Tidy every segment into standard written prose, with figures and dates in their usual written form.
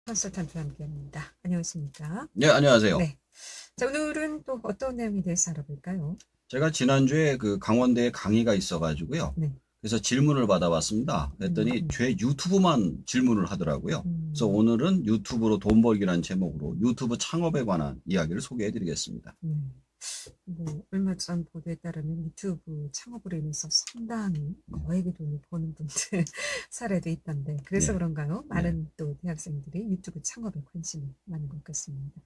컨설턴트와 함께합니다. 안녕하십니까? 네, 안녕하세요. 네. 자, 오늘은 또 어떤 내용에 대해서 알아볼까요? 제가 지난주에 그 강원대에 강의가 있어가지고요. 네. 그래서 질문을 받아봤습니다. 그랬더니 제 유튜브만 질문을 하더라고요. 그래서 음, 오늘은 유튜브로 돈 벌기라는 제목으로 유튜브 창업에 관한 이야기를 소개해드리겠습니다. 네. 뭐 얼마 전 보도에 따르면 유튜브 창업으로 인해서 상당히 거액의 돈을 버는 분들 사례도 있던데 그래서 예, 그런가요? 예. 많은 또 대학생들이 유튜브 창업에 관심이 많은 것 같습니다.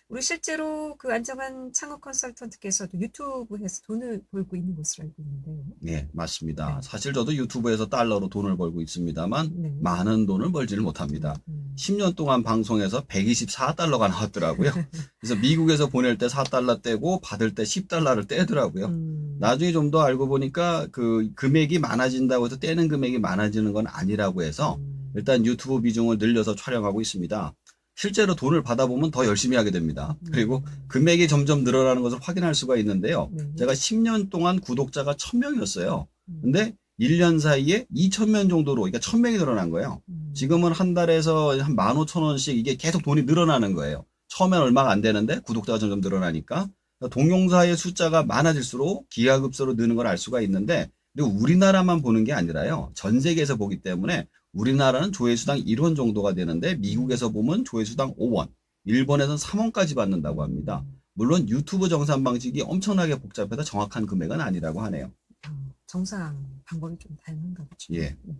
우리 실제로 그 안정환 창업 컨설턴트께서도 유튜브에서 돈을 벌고 있는 것으로 알고 있는데요. 네, 맞습니다. 네. 사실 저도 유튜브에서 달러로 돈을 벌고 있습니다만 네. 많은 돈을 벌지를 못합니다. 10년 동안 방송에서 124달러가 나왔더라고요. 그래서 미국에서 보낼 때 4달러 떼고 받을 때 10달러를 떼더라고요. 음, 나중에 좀 더 알고 보니까 그 금액이 많아진다고 해서 떼는 금액이 많아지는 건 아니라고 해서 일단 유튜브 비중을 늘려서 촬영하고 있습니다. 실제로 돈을 받아보면 더 열심히 하게 됩니다. 그리고 음, 금액이 점점 늘어나는 것을 확인할 수가 있는데요. 네. 제가 10년 동안 구독자가 1000명이었어요. 음, 근데 1년 사이에 2000명 정도로, 그러니까 1000명이 늘어난 거예요. 음, 지금은 한 달에서 한 15,000원씩 이게 계속 돈이 늘어나는 거예요. 처음엔 얼마가 안 되는데 구독자가 점점 늘어나니까. 동영상의 숫자가 많아질수록 기하급수로 느는 걸 알 수가 있는데, 그리고 우리나라만 보는 게 아니라요. 전 세계에서 보기 때문에 우리나라는 조회수당 1원 정도가 되는데 미국에서 보면 조회수당 5원, 일본에서는 3원까지 받는다고 합니다. 물론 유튜브 정산 방식이 엄청나게 복잡해서 정확한 금액은 아니라고 하네요. 정상 방법이 좀 다양한가 보죠. 예. 네.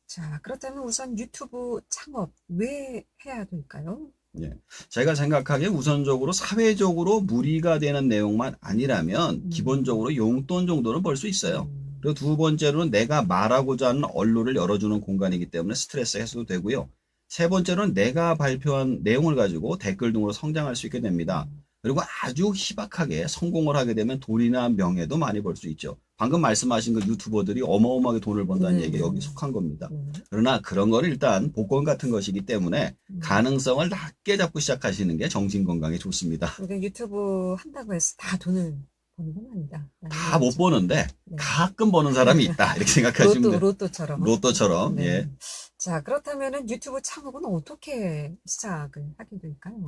자, 그렇다면 우선 유튜브 창업 왜 해야 될까요? 예. 제가 생각하기에 우선적으로 사회적으로 무리가 되는 내용만 아니라면 음, 기본적으로 용돈 정도는 벌 수 있어요. 음, 그리고 두 번째로는 내가 말하고자 하는 언론을 열어주는 공간이기 때문에 스트레스 해소도 되고요. 세 번째로는 내가 발표한 내용을 가지고 댓글 등으로 성장할 수 있게 됩니다. 음, 그리고 아주 희박하게 성공을 하게 되면 돈이나 명예도 많이 벌 수 있죠. 방금 말씀하신 그 유튜버들이 어마어마하게 돈을 번다는 네, 얘기가 네, 여기 속한 겁니다. 네. 그러나 그런 거는 일단 복권 같은 것이기 때문에 음. 가능성을 낮게 잡고 시작하시는 게 정신 건강에 좋습니다. 그러니까 유튜브 한다고 해서 다 돈을 버는 건 아니다. 라는 다 못 얘기죠. 버는데 네. 가끔 버는 사람이 있다. 이렇게 생각하시면 돼요. 로또처럼. 로또처럼. 네. 예. 자, 그렇다면은 유튜브 창업은 어떻게 시작을 하게 될까요?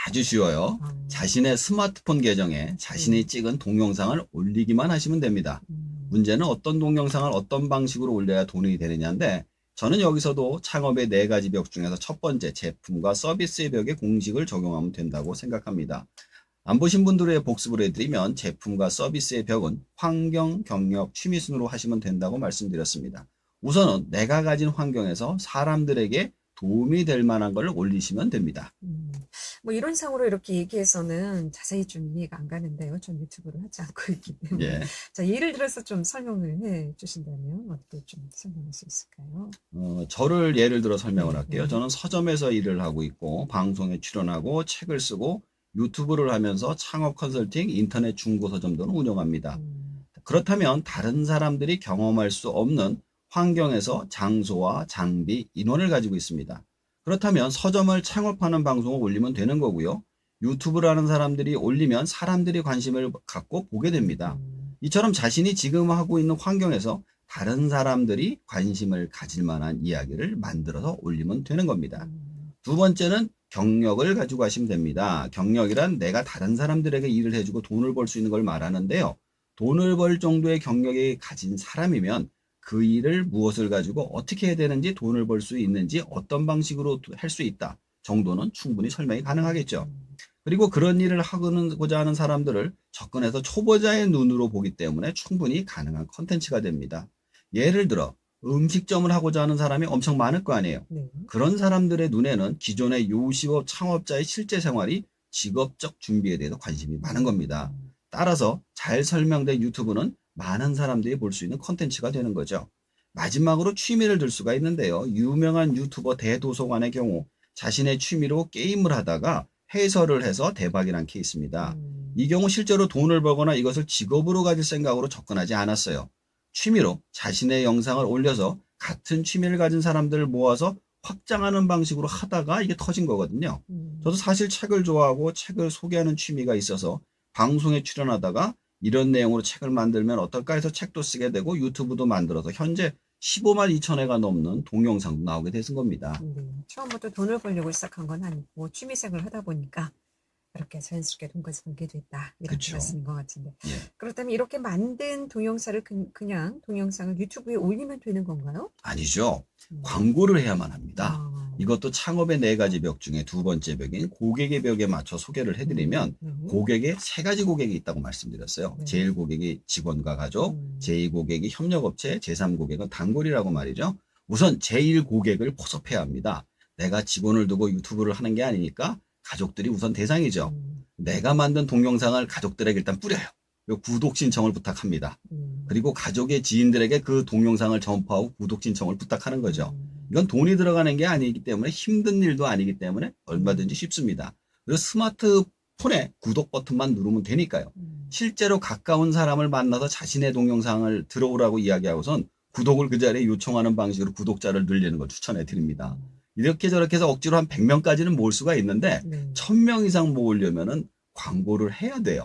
아주 쉬워요. 아, 자신의 스마트폰 계정에 자신이 음, 찍은 동영상을 올리기만 하시면 됩니다. 음, 문제는 어떤 동영상을 어떤 방식으로 올려야 돈이 되느냐인데 저는 여기서도 창업의 네 가지 벽 중에서 첫 번째 제품과 서비스의 벽에 공식을 적용하면 된다고 생각합니다. 안 보신 분들의 복습을 해드리면 제품과 서비스의 벽은 환경, 경력, 취미 순으로 하시면 된다고 말씀드렸습니다. 우선은 내가 가진 환경에서 사람들에게 도움이 될 만한 걸 올리시면 됩니다. 음. 뭐 이론상으로 이렇게 얘기해서는 자세히 좀 이해가 안 가는데요. 전 유튜브를 하지 않고 있기 때문에. 예. 자, 예를 들어서 좀 설명을 해 주신다면 어떻게 좀 설명할 수 있을까요? 저를 예를 들어 설명을 네, 할게요. 네. 저는 서점에서 일을 하고 있고, 방송에 출연하고, 책을 쓰고, 유튜브를 하면서 창업 컨설팅, 인터넷 중고 서점들을 운영합니다. 음, 그렇다면 다른 사람들이 경험할 수 없는 환경에서 장소와 장비, 인원을 가지고 있습니다. 그렇다면 서점을 창업하는 방송을 올리면 되는 거고요. 유튜브를 하는 사람들이 올리면 사람들이 관심을 갖고 보게 됩니다. 음, 이처럼 자신이 지금 하고 있는 환경에서 다른 사람들이 관심을 가질 만한 이야기를 만들어서 올리면 되는 겁니다. 음, 두 번째는 경력을 가지고 하시면 됩니다. 경력이란 내가 다른 사람들에게 일을 해주고 돈을 벌 수 있는 걸 말하는데요. 돈을 벌 정도의 경력이 가진 사람이면 그 일을 무엇을 가지고 어떻게 해야 되는지 돈을 벌 수 있는지 어떤 방식으로 할 수 있다 정도는 충분히 설명이 가능하겠죠. 음, 그리고 그런 일을 하고자 하는 사람들을 접근해서 초보자의 눈으로 보기 때문에 충분히 가능한 컨텐츠가 됩니다. 예를 들어 음식점을 하고자 하는 사람이 엄청 많을 거 아니에요. 네. 그런 사람들의 눈에는 기존의 요식업 창업자의 실제 생활이 직업적 준비에 대해서 관심이 많은 겁니다. 음, 따라서 잘 설명된 유튜브는 많은 사람들이 볼 수 있는 컨텐츠가 되는 거죠. 마지막으로 취미를 들 수가 있는데요. 유명한 유튜버 대도서관의 경우 자신의 취미로 게임을 하다가 해설을 해서 대박이 난 케이스입니다. 이 음, 경우 실제로 돈을 벌거나 이것을 직업으로 가질 생각으로 접근하지 않았어요. 취미로 자신의 영상을 올려서 같은 취미를 가진 사람들을 모아서 확장하는 방식으로 하다가 이게 터진 거거든요. 저도 음, 사실 책을 좋아하고 책을 소개하는 취미가 있어서 방송에 출연하다가 이런 내용으로 책을 만들면 어떨까 해서 책도 쓰게 되고 유튜브도 만들어서 현재 15만 2천 회가 넘는 동영상도 나오게 되는 겁니다. 처음부터 돈을 벌려고 시작한 건 아니고 취미생활을 하다 보니까 이렇게 자연스럽게 돈까지 벌게 됐다. 이런 그쵸. 말씀인 것 같은데. 예. 그렇다면 이렇게 만든 동영상을 그냥 동영상을 유튜브에 올리면 되는 건가요? 아니죠. 광고를 해야만 합니다. 아, 이것도 창업의 4가지 벽 중에 두 번째 벽인 고객의 벽에 맞춰 소개를 해드리면 고객의 3가지 고객이 있다고 말씀드렸어요. 네. 제1 고객이 직원과 가족, 제2 고객이 협력업체, 제3 고객은 단골이라고 말이죠. 우선 제1 고객을 포섭해야 합니다. 내가 직원을 두고 유튜브를 하는 게 아니니까 가족들이 우선 대상이죠. 내가 만든 동영상을 가족들에게 일단 뿌려요. 그리고 구독 신청을 부탁합니다. 그리고 가족의 지인들에게 그 동영상을 전파하고 구독 신청을 부탁하는 거죠. 이건 돈이 들어가는 게 아니기 때문에 힘든 일도 아니기 때문에 얼마든지 쉽습니다. 그리고 스마트폰에 구독 버튼만 누르면 되니까요. 실제로 가까운 사람을 만나서 자신의 동영상을 들어오라고 이야기하고선 구독을 그 자리에 요청하는 방식으로 구독자를 늘리는 걸 추천해 드립니다. 이렇게 저렇게 해서 억지로 한 100명까지는 모을 수가 있는데 1000명 이상 모으려면은 광고를 해야 돼요.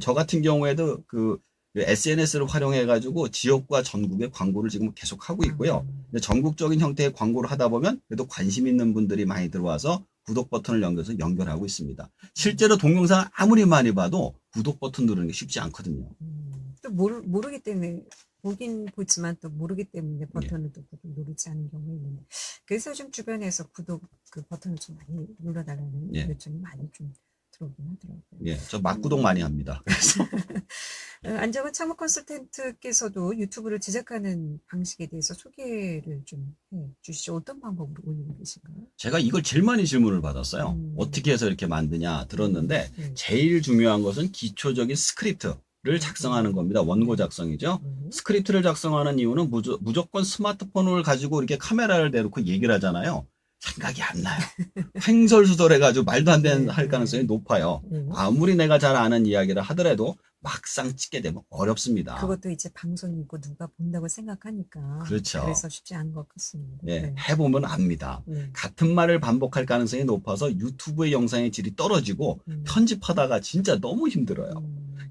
저 같은 경우에도 그 SNS를 활용해 가지고 지역과 전국에 광고를 지금 계속 하고 있고요. 근데 전국적인 형태의 광고를 하다 보면 그래도 관심 있는 분들이 많이 들어와서 구독 버튼을 연결해서 연결하고 있습니다. 실제로 동영상 아무리 많이 봐도 구독 버튼 누르는 게 쉽지 않거든요. 또 모르기 때문에 보긴 보지만 또 모르기 때문에 버튼을 또 누르지 않는 경우가 있는데 그래서 좀 주변에서 구독 그 버튼을 좀 많이 눌러달라는 요청이 많이 좀 들어오긴 하더라고요. 예, 저 막구독 많이 합니다. 그래서 안정환 창업 컨설턴트께서도 유튜브를 제작하는 방식에 대해서 소개를 좀 해주시죠. 어떤 방법으로 올리고 계신가요? 제가 이걸 제일 많이 질문을 받았어요. 어떻게 해서 이렇게 만드냐 들었는데 제일 중요한 것은 기초적인 스크립트를 작성하는 겁니다. 원고 작성이죠. 스크립트를 작성하는 이유는 무조건 스마트폰을 가지고 이렇게 카메라를 대놓고 얘기를 하잖아요. 생각이 안 나요. 횡설수설해가지고 말도 안 되는 할 가능성이 높아요. 아무리 내가 잘 아는 이야기를 하더라도 막상 찍게 되면 어렵습니다. 그것도 이제 방송이고 누가 본다고 생각하니까. 그렇죠. 그래서 쉽지 않은 것 같습니다. 네, 해보면 압니다. 같은 말을 반복할 가능성이 높아서 유튜브의 영상의 질이 떨어지고 편집하다가 진짜 너무 힘들어요.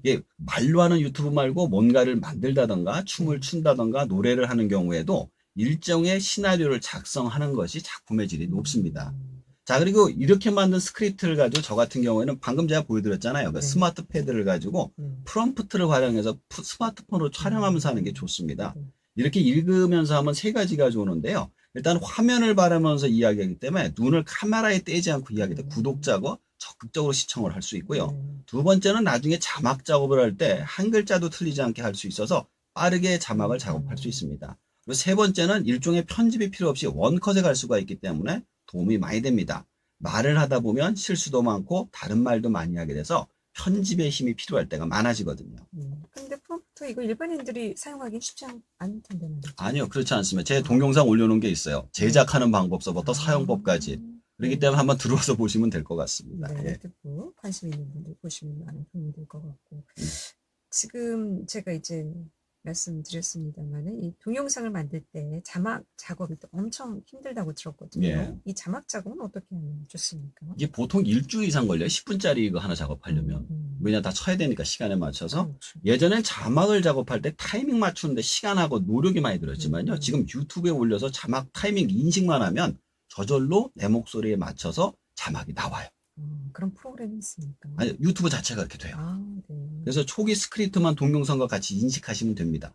이게 말로 하는 유튜브 말고 뭔가를 만들다던가 춤을 춘다던가 노래를 하는 경우에도 일정의 시나리오를 작성하는 것이 작품의 질이 높습니다. 자, 그리고 이렇게 만든 스크립트를 가지고 저 같은 경우에는 방금 제가 보여드렸잖아요. 그 스마트 패드를 가지고 프롬프트를 활용해서 스마트폰으로 촬영하면서 하는 게 좋습니다. 이렇게 읽으면서 하면 3가지가 좋은데요. 일단 화면을 바라면서 이야기하기 때문에 눈을 카메라에 떼지 않고 이야기할 때 구독자가 적극적으로 시청을 할 수 있고요. 두 번째는 나중에 자막 작업을 할 때 한 글자도 틀리지 않게 할 수 있어서 빠르게 자막을 작업할 수 있습니다. 그리고 3번째는 일종의 편집이 필요 없이 원컷에 갈 수가 있기 때문에 도움이 많이 됩니다. 말을 하다 보면 실수도 많고 다른 말도 많이 하게 돼서 편집의 힘이 필요할 때가 많아지거든요. 근데 프롬프트 이거 일반인들이 사용하기 쉽지 않을 텐데 말이죠. 아니요, 그렇지 않습니다. 제 동영상 올려놓은 게 있어요. 제작하는 방법서부터 사용법까지. 그렇기 때문에 한번 들어와서 보시면 될 것 같습니다. 네, 듣고 관심 있는 분들 보시면 많은 도움이 될 것 같고 지금 제가 이제 말씀드렸습니다만은 이 동영상을 만들 때 자막 작업이 또 엄청 힘들다고 들었거든요. 이 자막 작업은 어떻게 하면 좋습니까? 이게 보통 일주일 이상 걸려요. 10분짜리 이거 하나 작업하려면. 왜냐 다 쳐야 되니까 시간에 맞춰서. 예전엔 자막을 작업할 때 타이밍 맞추는데 시간하고 노력이 많이 들었지만요. 지금 유튜브에 올려서 자막 타이밍 인식만 하면 저절로 내 목소리에 맞춰서 자막이 나와요. 그런 프로그램이 있습니까? 아니, 유튜브 자체가 그렇게 돼요. 네. 그래서 초기 스크립트만 동영상과 같이 인식하시면 됩니다.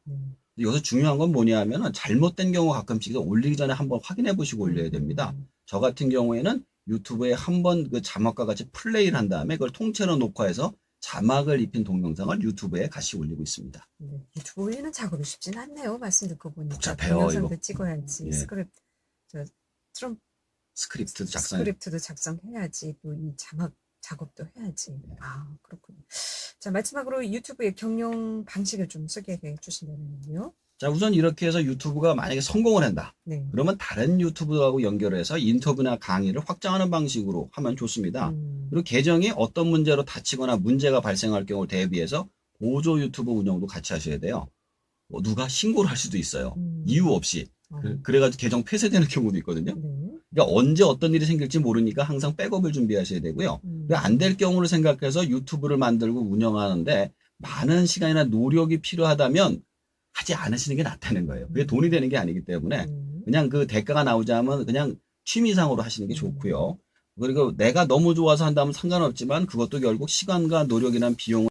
여기서 중요한 건 뭐냐 하면은 잘못된 경우 가끔씩 올리기 전에 한번 확인해 보시고 올려야 됩니다. 저 같은 경우에는 유튜브에 한번 그 자막과 같이 플레이를 한 다음에 그걸 통째로 녹화해서 자막을 입힌 동영상을 유튜브에 같이 올리고 있습니다. 유튜브 올리는 작업이 쉽진 않네요. 말씀 듣고 보니까. 복잡해요. 동영상도 찍어야지. 스크립트도 작성해야지. 또 이 자막 작업도 해야지. 그렇군요. 자, 마지막으로 유튜브의 경영 방식을 좀 소개해 주신다면요. 자, 우선 이렇게 해서 유튜브가 만약에 성공을 한다. 그러면 다른 유튜브하고 연결해서 인터뷰나 강의를 확장하는 방식으로 하면 좋습니다. 그리고 계정이 어떤 문제로 다치거나 문제가 발생할 경우를 대비해서 보조 유튜브 운영도 같이 하셔야 돼요. 누가 신고를 할 수도 있어요. 이유 없이. 그래가지고 계정 폐쇄되는 경우도 있거든요. 그러니까 언제 어떤 일이 생길지 모르니까 항상 백업을 준비하셔야 되고요. 안 될 경우를 생각해서 유튜브를 만들고 운영하는데 많은 시간이나 노력이 필요하다면 하지 않으시는 게 낫다는 거예요. 그게 돈이 되는 게 아니기 때문에 음. 그냥 그 대가가 나오자면 그냥 취미상으로 하시는 게 좋고요. 그리고 내가 너무 좋아서 한다면 상관없지만 그것도 결국 시간과 노력이란 비용을